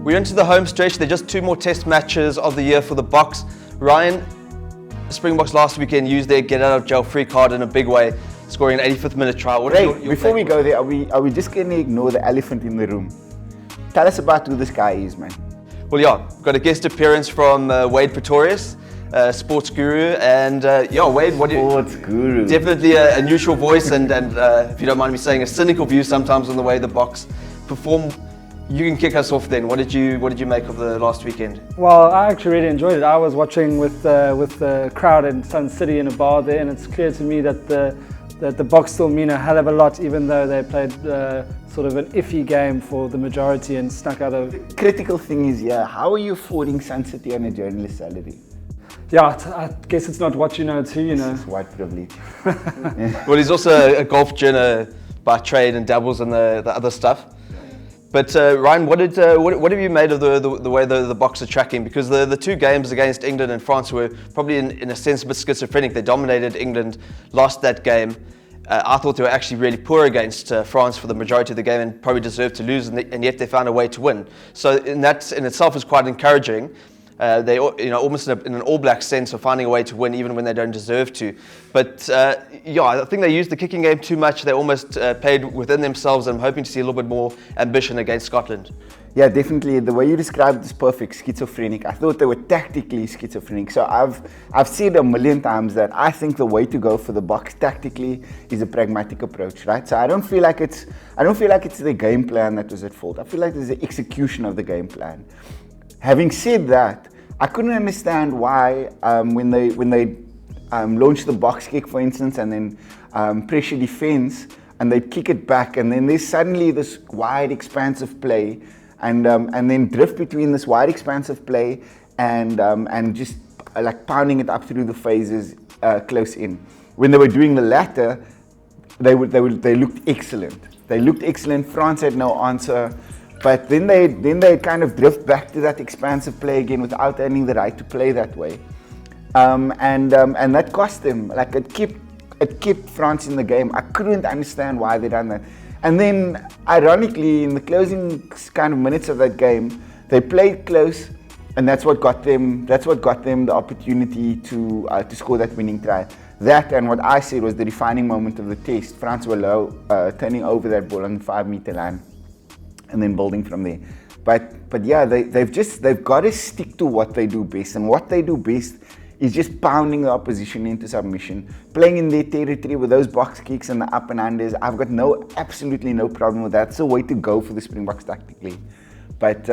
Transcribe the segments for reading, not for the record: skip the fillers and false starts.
We're into the home stretch. There are just 2 more test matches of the year for the Boks. Ryan, Springboks last weekend used their get out of jail free card in a big way, scoring an 85th minute try. Before we go there, are we just going to ignore the elephant in the room? Tell us about who this guy is, man. Well, yeah, we've got a guest appearance from Wade Pretorius, sports guru, and Wade, Sports guru. Definitely a neutral voice, and if you don't mind me saying, a cynical view sometimes on the way the Boks perform. You can kick us off then. What did you make of the last weekend? Well, I actually really enjoyed it. I was watching with the crowd in Sun City in a bar there, and it's clear to me that the Boks still mean a hell of a lot, even though they played sort of an iffy game for the majority and snuck out of. The critical thing is, how are you affording Sun City on a journalist salary? Yeah, I guess it's not what you know too, you know. It's white privilege. Well, he's also a golf journo by trade and dabbles in the other stuff. But Ryan, what have you made of the way the Boks are tracking? Because the 2 games against England and France were probably in a sense a bit schizophrenic. They dominated England, lost that game. I thought they were actually really poor against France for the majority of the game and probably deserved to lose, and yet they found a way to win. So that in itself is quite encouraging. They almost in an All Black sense of finding a way to win even when they don't deserve to. But I think they used the kicking game too much. They almost played within themselves, and I'm hoping to see a little bit more ambition against Scotland. Yeah, definitely. The way you described it is perfect, schizophrenic. I thought they were tactically schizophrenic. So I've said a million times that I think the way to go for the Boks tactically is a pragmatic approach, right? So I don't feel like it's the game plan that was at fault. I feel like it's the execution of the game plan. Having said that, I couldn't understand why when they launched the box kick, for instance, and then pressure defense, and they kick it back, and then there's suddenly this wide, expansive play, and then drift between this wide, expansive play and just like pounding it up through the phases close in. When they were doing the latter, they looked excellent. They looked excellent. France had no answer. But then they kind of drift back to that expansive play again without earning the right to play that way, and that cost them. Like it kept France in the game. I couldn't understand why they done that. And then, ironically, in the closing kind of minutes of that game, they played close, and that's what got them the opportunity to score that winning try. That and what I said was the defining moment of the test. France were low, turning over that ball on the 5-meter line, and then building from there. But yeah, they've got to stick to what they do best, and what they do best is just pounding the opposition into submission, playing in their territory with those box kicks and the up and unders. I've got absolutely no problem with that. It's a way to go for the Springboks tactically, but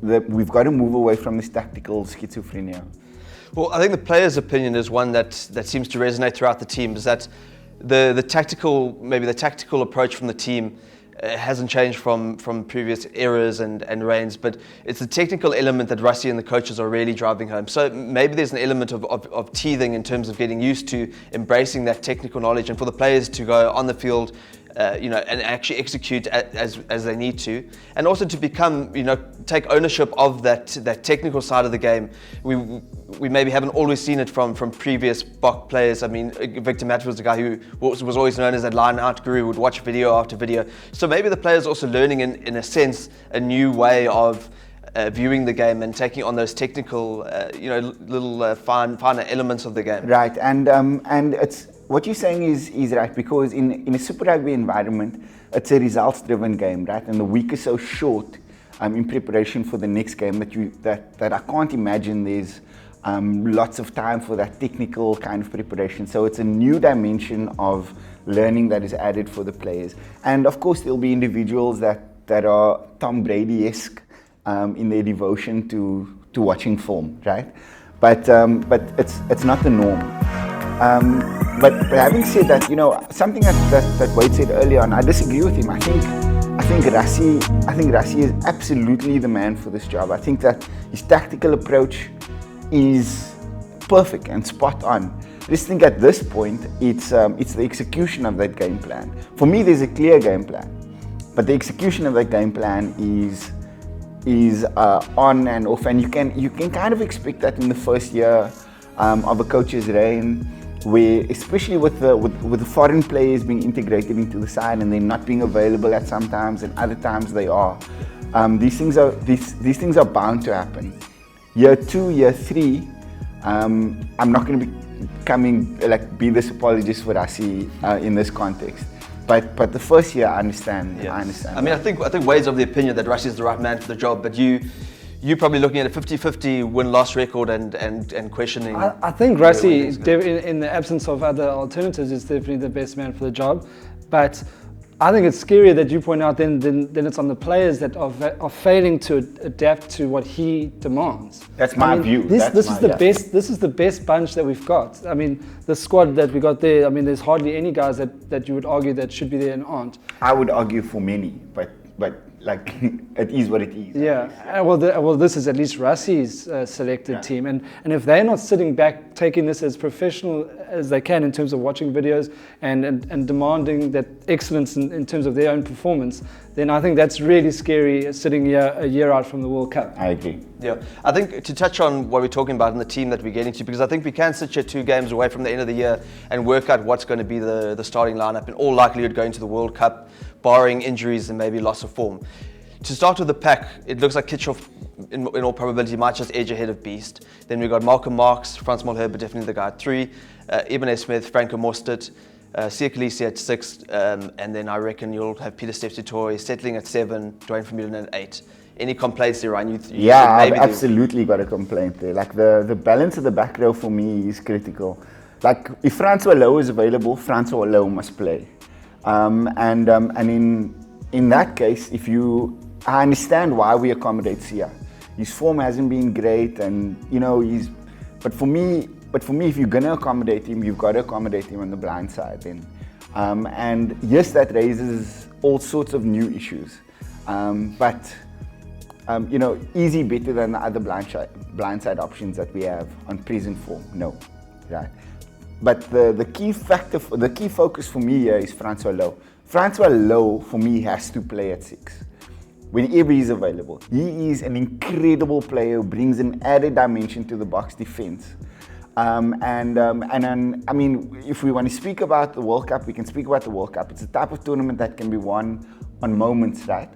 we've got to move away from this tactical schizophrenia. Well, I think the players' opinion is one that seems to resonate throughout the team. Is that the tactical approach from the team hasn't changed from previous eras and reigns, but it's the technical element that Rassie and the coaches are really driving home. So maybe there's an element of teething in terms of getting used to embracing that technical knowledge, and for the players to go on the field and actually execute as they need to, and also to become, take ownership of that technical side of the game. We maybe haven't always seen it from previous Boks players. I mean, Victor Matthews was a guy who was always known as that line-out guru, would watch video after video. So maybe the players are also learning, in a sense, a new way of viewing the game and taking on those technical, little finer elements of the game. Right, and it's what you're saying is right, because in a Super Rugby environment, it's a results-driven game, right? And the week is so short in preparation for the next game that I can't imagine there's lots of time for that technical kind of preparation. So it's a new dimension of learning that is added for the players. And of course, there'll be individuals that are Tom Brady-esque in their devotion to watching film, right? But it's not the norm. But having said that, something that Wade said earlier on, I disagree with him. I think Rassie is absolutely the man for this job. I think that his tactical approach is perfect and spot on. I just think at this point, it's the execution of that game plan. For me, there's a clear game plan, but the execution of that game plan is on and off, and you can kind of expect that in the first year of a coach's reign, where especially with the foreign players being integrated into the side and then not being available at some times and other times they are. These things are bound to happen. Year 2, year 3, I'm not going to be this apologist for Rassie in this context. But the first year, I understand. Yeah. I understand. I mean, I think Wade's of the opinion that Rassie is the right man for the job, but you're probably looking at a 50-50 win-loss record and questioning. I think Rassie, in the absence of other alternatives, is definitely the best man for the job. But I think it's scarier that you point out then it's on the players that are failing to adapt to what he demands. That's my view. This is the best bunch that we've got. I mean, the squad that we got there, I mean, there's hardly any guys that you would argue that should be there and aren't. I would argue for many, but like it is what it is. Yeah, well, this is at least Rassie's selected team, and if they're not sitting back, taking this as professional as they can in terms of watching videos and demanding that excellence in terms of their own performance, then I think that's really scary sitting here a year out from the World Cup. I agree. Yeah, I think to touch on what we're talking about in the team that we're getting to, because I think we can sit here 2 games away from the end of the year and work out what's going to be the starting lineup in all likelihood going to the World Cup, barring injuries and maybe loss of form. To start with the pack, it looks like Kitchoff, in all probability, might just edge ahead of Beast. Then we've got Malcolm Marx, Frans Malherbe, definitely the guy at 3, Ibn Smith, Franco Mostert, Siya Kolisi at 6, and then I reckon you'll have Peter Steph-Tutoy settling at 7, Dwayne Vermeulen at 8. Any complaints there, Ryan? I've absolutely got a complaint there. Like the balance of the back row for me is critical. Like if Francois Lowe is available, Francois Lowe must play. And in that case, I understand why we accommodate Siya. His form hasn't been great, and but for me, if you're gonna accommodate him, you've got to accommodate him on the blind side then. And yes, that raises all sorts of new issues. But easy better than the other blindside options that we have on present form. No, right? But the key focus for me here is Francois Lowe. Francois Lowe, for me, has to play at 6 whenever he's available. He is an incredible player who brings an added dimension to the Boks defense. I mean, if we want to speak about the World Cup, we can speak about the World Cup. It's a type of tournament that can be won on moments, right?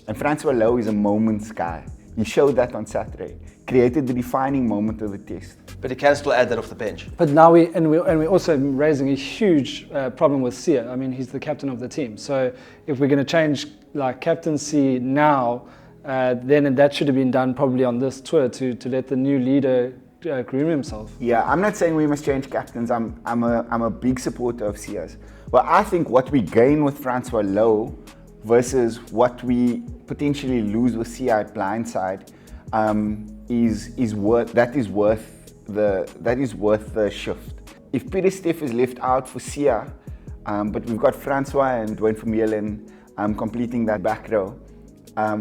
And Francois Lowe is a moments guy. He showed that on Saturday, created the defining moment of the test. But he can still add that off the bench. But now we're also raising a huge problem with Siya. I mean, he's the captain of the team. So if we're going to change captaincy now, then that should have been done probably on this tour to let the new leader groom himself. Yeah, I'm not saying we must change captains. I'm a big supporter of Siya's. But I think what we gain with Francois Lowe versus what we potentially lose with Siya at blindside is worth the shift. If Peter Steph is left out for Siya, but we've got Francois and Dwayne Vermeulen completing that back row,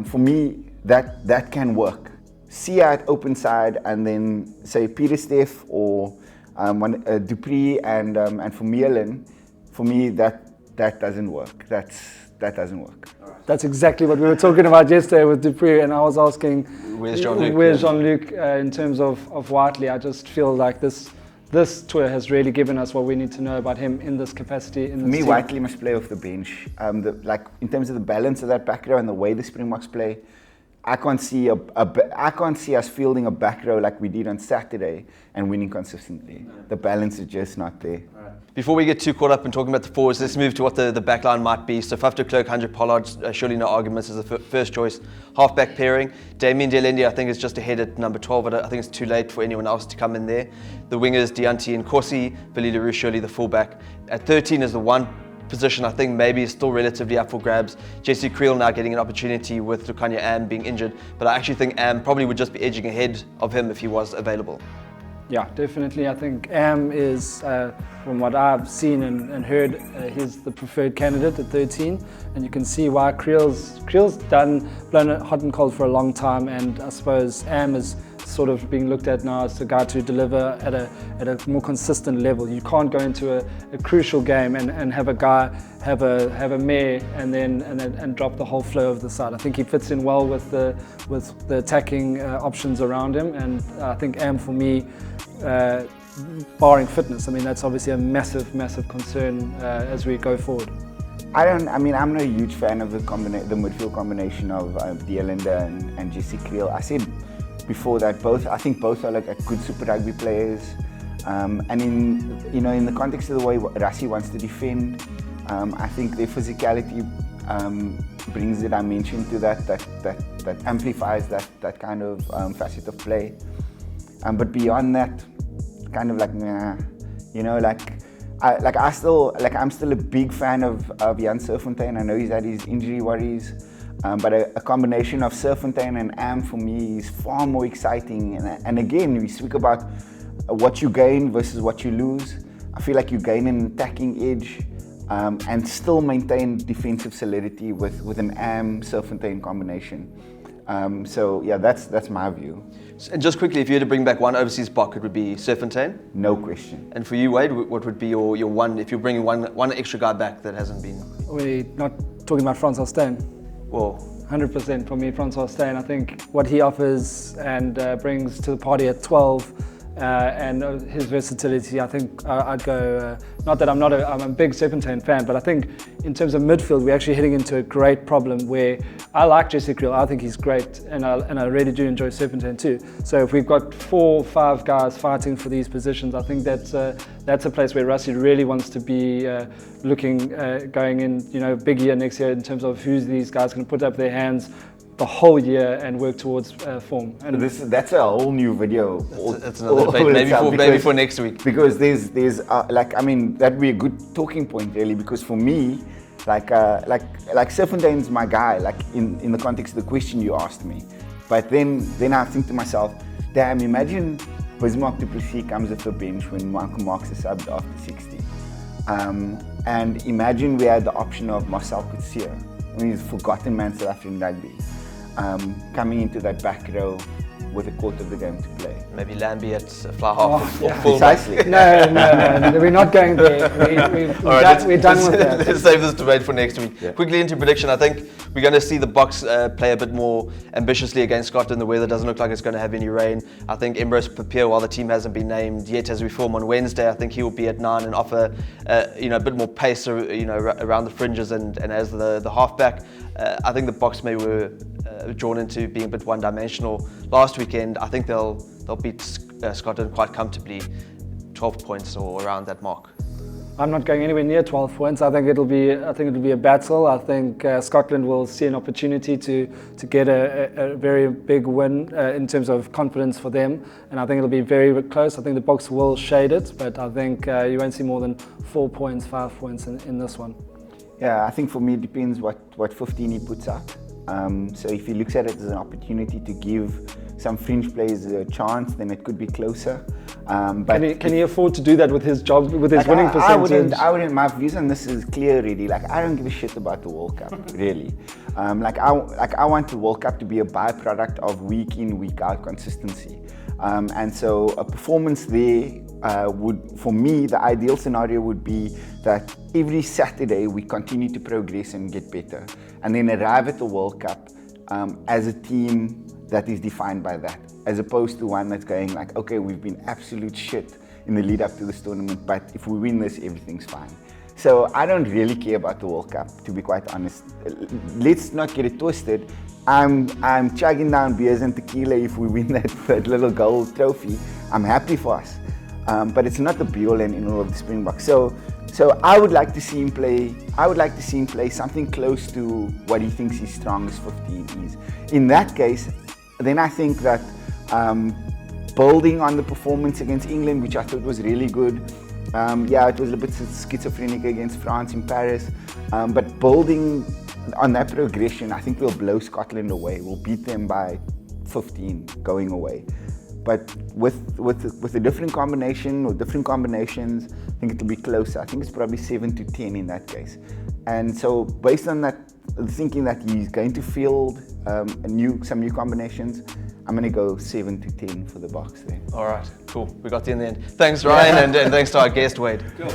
for me that can work. Siya at open side, and then say Peter Steph or Dupree and Vermeulen. For me, that doesn't work. That doesn't work. That's exactly what we were talking about yesterday with Dupree, and I was asking, where's Jean-Luc in terms of Whiteley. I just feel like this tour has really given us what we need to know about him in this capacity. For me, Whiteley must play off the bench. In terms of the balance of that back row and the way the Springboks play, I can't see us fielding a back row like we did on Saturday and winning consistently. The balance is just not there. Before we get too caught up in talking about the forwards, let's move to what the back line might be. So Faf de Klerk, 100 Pollard, surely no arguments as the first choice half-back pairing. Damien Delende, I think, is just ahead at number 12. I think it's too late for anyone else to come in there. The wingers, Deanti and Corsi, Billy Leroux, surely the fullback. At 13 is the one position I think maybe is still relatively up for grabs. Jesse Creel now getting an opportunity with Lukanya Am being injured, but I actually think Am probably would just be edging ahead of him if he was available. Yeah, definitely. I think Am is, from what I've seen and heard, he's the preferred candidate at 13, and you can see why Creel's blown it hot and cold for a long time, and I suppose Am is sort of being looked at now as the guy to deliver at a more consistent level. You can't go into a crucial game and have a guy have a mare and drop the whole flow of the side. I think he fits in well with the attacking options around him, and I think Am for me, barring fitness, I mean that's obviously a massive concern as we go forward. I'm not a huge fan of the midfield combination of Deelander and Jesse Creel. I said before that I think both are like good Super Rugby players. And in the context of the way Rassie wants to defend, I think their physicality brings the dimension to that amplifies that kind of facet of play. But beyond that, kind of like I'm still a big fan of Jan Serfontein. I know he's had his injury worries, but a combination of Serfontein and Am for me is far more exciting. And again, we speak about what you gain versus what you lose. I feel like you gain an attacking edge and still maintain defensive solidity with an Am Serfontein combination. So yeah, that's my view. And just quickly, if you had to bring back one overseas Bok, it would be Serfontein? No question. And for you, Wade, what would be your one, if you're bringing one extra guy back that hasn't been? We're not talking about Francois Steyn. Well, 100% for me, Francois Steyn. I think what he offers and brings to the party at 12 and his versatility, I think I'd go, not that I'm a big Serfontein fan, but I think in terms of midfield, we're actually heading into a great problem where I like Jesse Creel, I think he's great, and I really do enjoy Serfontein too. So if we've got 4 or 5 guys fighting for these positions, I think that's a place where Rassie really wants to be looking, going in, big year next year in terms of who's these guys going to put up their hands the whole year and work towards form. And that's a whole new video. That's another debate, maybe for next week. Because there's that'd be a good talking point really. Because for me, like Serfontein's my guy. Like in the context of the question you asked me. But then I think to myself, damn, imagine Bismarck du Plessis comes off the bench when Michael Marks is subbed after 60, and imagine we had the option of Marcel Coetzee, he's a forgotten man South African rugby, coming into that back row with a quarter of the game to play. Maybe Lambie at fly half. Precisely. No, we're not going there. We're done with that. Let's save this debate for next week. Yeah. Quickly into prediction, I think we're going to see the Boks play a bit more ambitiously against Scotland. The weather doesn't look like it's going to have any rain. I think Emrose Papier, while the team hasn't been named yet as we film on Wednesday, I think he will be at 9 and offer a bit more pace around the fringes and as the halfback. I think the Boks maybe were drawn into being a bit one-dimensional last weekend. I think they'll beat Scotland quite comfortably, 12 points or around that mark. I'm not going anywhere near 12 points. I think it'll be a battle. I think Scotland will see an opportunity to get a very big win in terms of confidence for them, and I think it'll be very close. I think the Boks will shade it, but I think you won't see more than 4 points, 5 points in this one. Yeah, I think for me it depends what 15 he puts out. So if he looks at it as an opportunity to give some fringe players a chance, then it could be closer. But can he afford to do that with his job, with his winning percentage? I wouldn't. My views on this is clear already. Like, I don't give a shit about the World Cup, really. I want the World Cup to be a byproduct of week in, week out consistency. And so a performance there would, for me, the ideal scenario would be that every Saturday we continue to progress and get better, and then arrive at the World Cup as a team that is defined by that, as opposed to one that's going like, okay, we've been absolute shit in the lead up to this tournament, but if we win this, everything's fine. So I don't really care about the World Cup, to be quite honest. Let's not get it twisted. I'm chugging down beers and tequila if we win that little gold trophy. I'm happy for us, but it's not the be-all and end-all of the Springboks. So I would like to see him play. I would like to see him play something close to what he thinks his strongest 15 is. In that case, then I think that building on the performance against England, which I thought was really good. It was a bit schizophrenic against France in Paris, but building on that progression, I think we'll blow Scotland away. We'll beat them by 15 going away. But with a different combination or different combinations, I think it'll be closer. I think it's probably 7-10 in that case. And so based on that, thinking that he's going to field some new combinations, I'm going to go 7-10 for the Boks there. All right, cool. We got you in the end. Thanks, Ryan, and thanks to our guest, Wade. Cool.